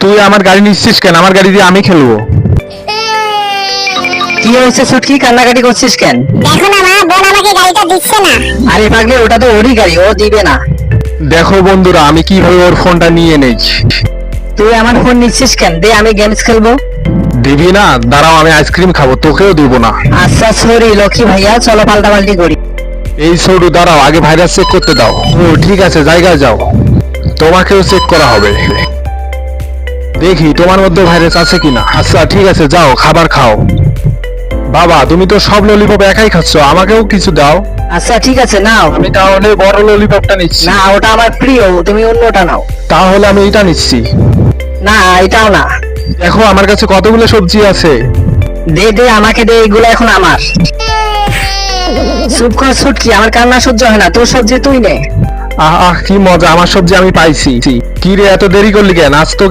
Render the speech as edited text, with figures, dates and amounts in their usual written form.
তুই আমার গাড়ি নিচ্ছিস কেন? আমার গাড়ি দিয়ে আমি খেলবো। কি হয়েছে ছুটকি, কান্নাকাটি করছিস কেন? দেখো না মা, বোন আমাকে গাড়িটা দিচ্ছে না। আরে পাগলি, ওটা তো ওরই গাড়ি, ও দিবে না। দেখো বন্ধুরা, আমি কিভাবে ওর ফোনটা নিয়ে নেই। তুই আমার ফোন নিচ্ছিস কেন? দে, আমি গেমস খেলবো। দিবি না? দাঁড়াও, আমি আইসক্রিম খাবো, তোকেও দিব না। আচ্ছা সরি লক্ষ্মী ভাইয়া, চলো পাল্টাপাল্টি করি। এই ছোটু দাঁড়াও, আগে ভাইরাস চেক করতে দাও। ও ঠিক আছে, জায়গায় যাও, তোমাকেও চেক করা হবে। দেখি তোমার মধ্যে ভাইরাস আছে কিনা। আচ্ছা ঠিক আছে, যাও খাবার খাও। বাবা, তুমি তো সব ললিপপ একাই খাচ্ছ, আমাকেও কিছু দাও। আচ্ছা ঠিক আছে, নাও। আমি তাহলে বড় ললিপপটা নিচ্ছি। না, ওটা আমার প্রিয়, তুমি অন্যটা নাও। তাহলে আমি এটা নিচ্ছি। না, এটাও না। দেখো আমার কাছে কতগুলো সবজি আছে। দে দে, আমাকে দে, এগুলো এখন আমার। চুপ কর ছুটকি, আমার কান্না সহ্য হয় না, তোর সবজি তুই নে। আহ আহ, কি মজা, আমার সবজি আমি পাইছি। কি রে, এত দেরি করলি কেন? আজ তো